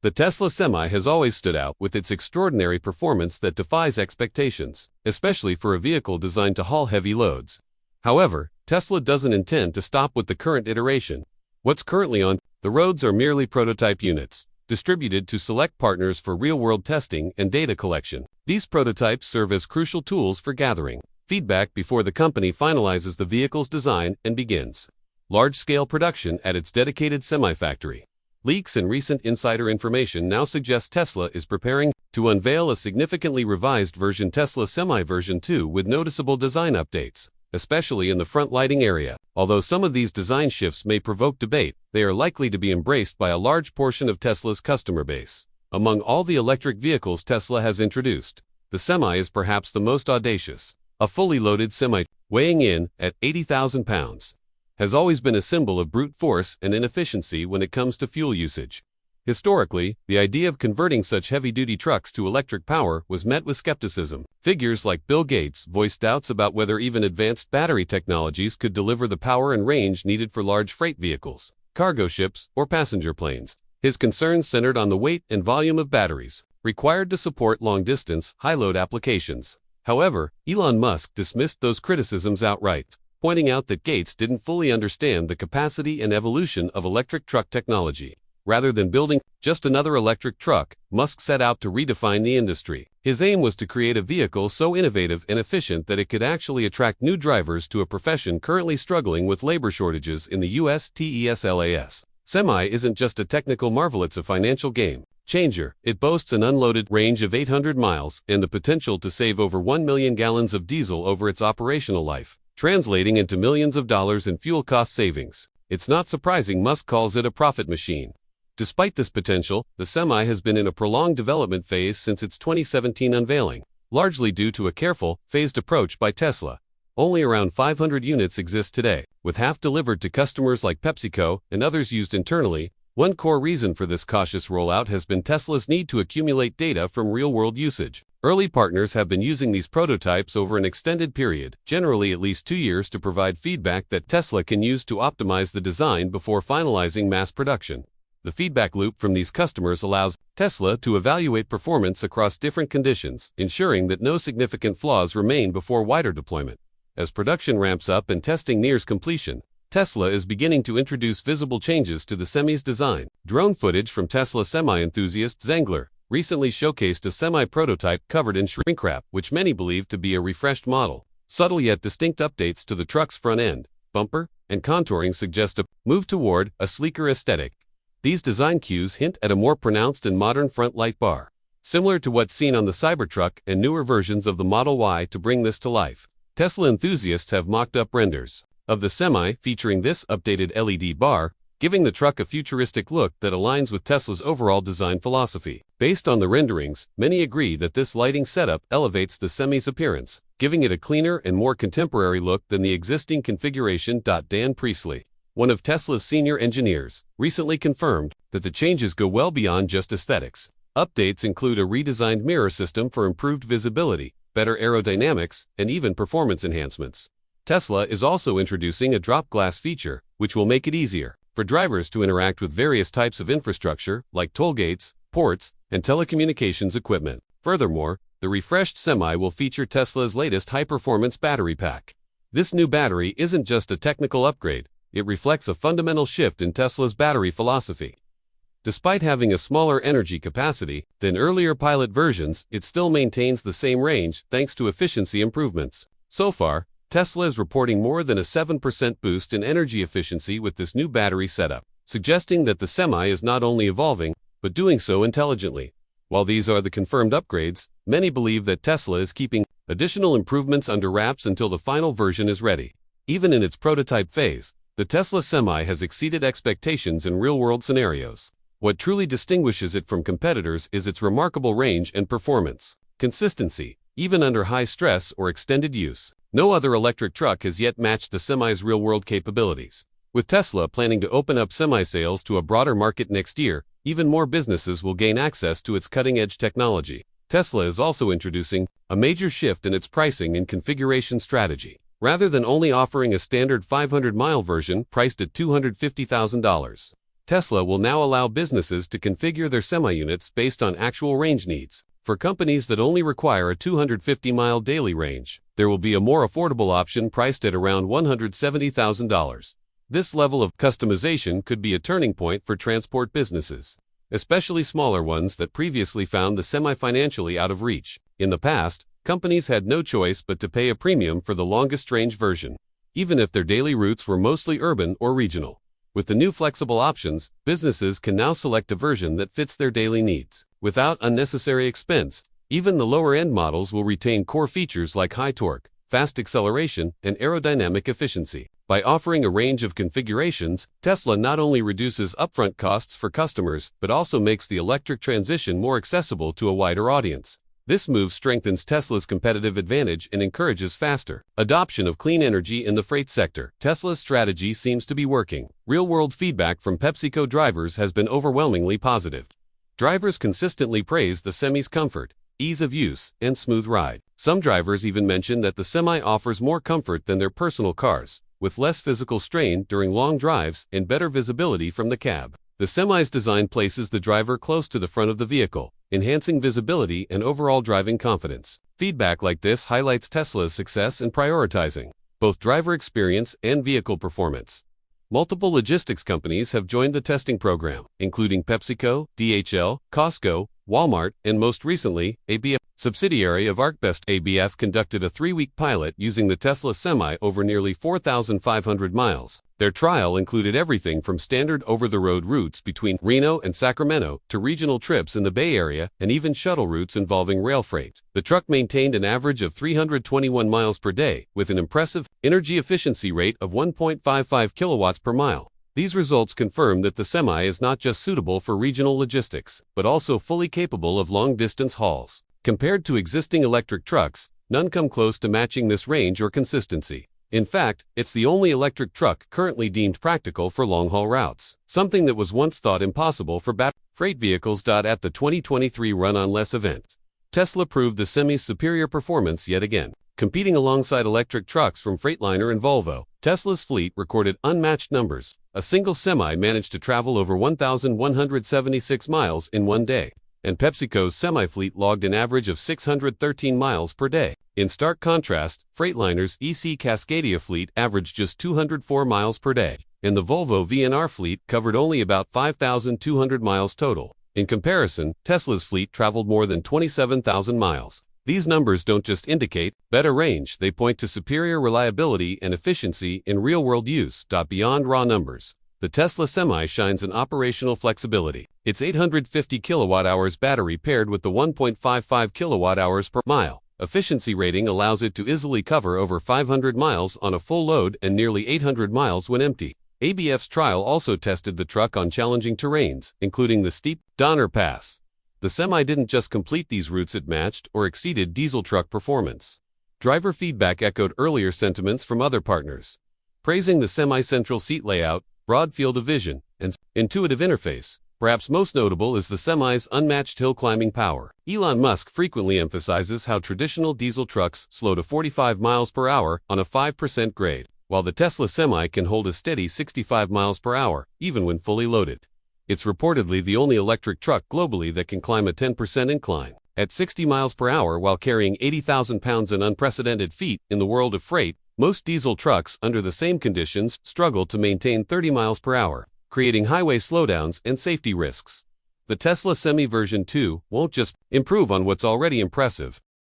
The Tesla Semi has always stood out with its extraordinary performance that defies expectations, especially for a vehicle designed to haul heavy loads. However, Tesla doesn't intend to stop with the current iteration. What's currently on the roads are merely prototype units, distributed to select partners for real-world testing and data collection. These prototypes serve as crucial tools for gathering feedback before the company finalizes the vehicle's design and begins large-scale production at its dedicated semi-factory. Leaks and recent insider information now suggest Tesla is preparing to unveil a significantly revised version Tesla Semi version 2 with noticeable design updates, especially in the front lighting area. Although some of these design shifts may provoke debate, they are likely to be embraced by a large portion of Tesla's customer base. Among all the electric vehicles Tesla has introduced, the Semi is perhaps the most audacious. A fully loaded Semi, weighing in at 80,000 pounds, has always been a symbol of brute force and inefficiency when it comes to fuel usage. Historically, the idea of converting such heavy-duty trucks to electric power was met with skepticism. Figures like Bill Gates voiced doubts about whether even advanced battery technologies could deliver the power and range needed for large freight vehicles, cargo ships, or passenger planes. His concerns centered on the weight and volume of batteries required to support long-distance, high-load applications. However, Elon Musk dismissed those criticisms outright, pointing out that Gates didn't fully understand the capacity and evolution of electric truck technology. Rather than building just another electric truck, Musk set out to redefine the industry. His aim was to create a vehicle so innovative and efficient that it could actually attract new drivers to a profession currently struggling with labor shortages in the U.S. TESLAS. Semi isn't just a technical marvel, it's a financial game changer. It boasts an unloaded range of 800 miles and the potential to save over 1 million gallons of diesel over its operational life, translating into millions of dollars in fuel cost savings. It's not surprising Musk calls it a profit machine. Despite this potential, the Semi has been in a prolonged development phase since its 2017 unveiling, largely due to a careful, phased approach by Tesla. Only around 500 units exist today, with half delivered to customers like PepsiCo and others used internally. One core reason for this cautious rollout has been Tesla's need to accumulate data from real-world usage. Early partners have been using these prototypes over an extended period, generally at least 2 years, to provide feedback that Tesla can use to optimize the design before finalizing mass production. The feedback loop from these customers allows Tesla to evaluate performance across different conditions, ensuring that no significant flaws remain before wider deployment. As production ramps up and testing nears completion, Tesla is beginning to introduce visible changes to the Semi's design. Drone footage from Tesla Semi enthusiast Zengler recently showcased a Semi prototype covered in shrink wrap, which many believe to be a refreshed model. Subtle yet distinct updates to the truck's front end, bumper, and contouring suggest a move toward a sleeker aesthetic. These design cues hint at a more pronounced and modern front light bar, similar to what's seen on the Cybertruck and newer versions of the Model Y. To bring this to life, Tesla enthusiasts have mocked up renders of the Semi featuring this updated LED bar, giving the truck a futuristic look that aligns with Tesla's overall design philosophy. Based on the renderings, many agree that this lighting setup elevates the Semi's appearance, giving it a cleaner and more contemporary look than the existing configuration. Dan Priestley, one of Tesla's senior engineers, recently confirmed that the changes go well beyond just aesthetics. Updates include a redesigned mirror system for improved visibility, better aerodynamics, and even performance enhancements. Tesla is also introducing a drop glass feature, which will make it easier for drivers to interact with various types of infrastructure, like toll gates, ports, and telecommunications equipment. Furthermore, the refreshed Semi will feature Tesla's latest high-performance battery pack. This new battery isn't just a technical upgrade, it reflects a fundamental shift in Tesla's battery philosophy. Despite having a smaller energy capacity than earlier pilot versions, it still maintains the same range thanks to efficiency improvements. So far, Tesla is reporting more than a 7% boost in energy efficiency with this new battery setup, suggesting that the Semi is not only evolving, but doing so intelligently. While these are the confirmed upgrades, many believe that Tesla is keeping additional improvements under wraps until the final version is ready. Even in its prototype phase, the Tesla Semi has exceeded expectations in real-world scenarios. What truly distinguishes it from competitors is its remarkable range and performance. Consistency, even under high stress or extended use. No other electric truck has yet matched the Semi's real-world capabilities. With Tesla planning to open up Semi sales to a broader market next year, even more businesses will gain access to its cutting-edge technology. Tesla is also introducing a major shift in its pricing and configuration strategy. Rather than only offering a standard 500-mile version priced at $250,000, Tesla will now allow businesses to configure their semi-units based on actual range needs. For companies that only require a 250-mile daily range, there will be a more affordable option priced at around $170,000. This level of customization could be a turning point for transport businesses, especially smaller ones that previously found the semi financially out of reach. In the past, companies had no choice but to pay a premium for the longest range version, even if their daily routes were mostly urban or regional. With the new flexible options, businesses can now select a version that fits their daily needs. Without unnecessary expense, even the lower-end models will retain core features like high torque, fast acceleration, and aerodynamic efficiency. By offering a range of configurations, Tesla not only reduces upfront costs for customers, but also makes the electric transition more accessible to a wider audience. This move strengthens Tesla's competitive advantage and encourages faster adoption of clean energy in the freight sector. Tesla's strategy seems to be working. Real-world feedback from PepsiCo drivers has been overwhelmingly positive. Drivers consistently praise the Semi's comfort, ease of use, and smooth ride. Some drivers even mention that the Semi offers more comfort than their personal cars, with less physical strain during long drives and better visibility from the cab. The Semi's design places the driver close to the front of the vehicle, enhancing visibility and overall driving confidence. Feedback like this highlights Tesla's success in prioritizing both driver experience and vehicle performance. Multiple logistics companies have joined the testing program, including PepsiCo, DHL, Costco, Walmart, and most recently, ABF, subsidiary of ArcBest. ABF conducted a 3-week pilot using the Tesla Semi over nearly 4,500 miles. Their trial included everything from standard over-the-road routes between Reno and Sacramento to regional trips in the Bay Area and even shuttle routes involving rail freight. The truck maintained an average of 321 miles per day, with an impressive energy efficiency rate of 1.55 kilowatts per mile. These results confirm that the Semi is not just suitable for regional logistics, but also fully capable of long-distance hauls. Compared to existing electric trucks, none come close to matching this range or consistency. In fact, it's the only electric truck currently deemed practical for long-haul routes, something that was once thought impossible for freight vehicles. At the 2023 Run on Less event, Tesla proved the Semi's superior performance yet again. Competing alongside electric trucks from Freightliner and Volvo, Tesla's fleet recorded unmatched numbers. A single Semi managed to travel over 1,176 miles in one day, and PepsiCo's Semi-fleet logged an average of 613 miles per day. In stark contrast, Freightliner's EC Cascadia fleet averaged just 204 miles per day, and the Volvo VNR fleet covered only about 5,200 miles total. In comparison, Tesla's fleet traveled more than 27,000 miles. These numbers don't just indicate better range, they point to superior reliability and efficiency in real-world use. Beyond raw numbers, the Tesla Semi shines in operational flexibility. Its 850 kilowatt-hours battery paired with the 1.55 kilowatt-hours per mile efficiency rating allows it to easily cover over 500 miles on a full load and nearly 800 miles when empty. ABF's trial also tested the truck on challenging terrains, including the steep Donner Pass. The Semi didn't just complete these routes, it matched or exceeded diesel truck performance. Driver feedback echoed earlier sentiments from other partners, praising the Semi's central seat layout, broad field of vision, and intuitive interface. Perhaps most notable is the Semi's unmatched hill climbing power. Elon Musk frequently emphasizes how traditional diesel trucks slow to 45 miles per hour on a 5% grade, while the Tesla Semi can hold a steady 65 miles per hour, even when fully loaded. It's reportedly the only electric truck globally that can climb a 10% incline at 60 miles per hour while carrying 80,000 pounds in unprecedented feat. In the world of freight, most diesel trucks under the same conditions struggle to maintain 30 miles per hour, creating highway slowdowns and safety risks. The Tesla Semi version 2 won't just improve on what's already impressive,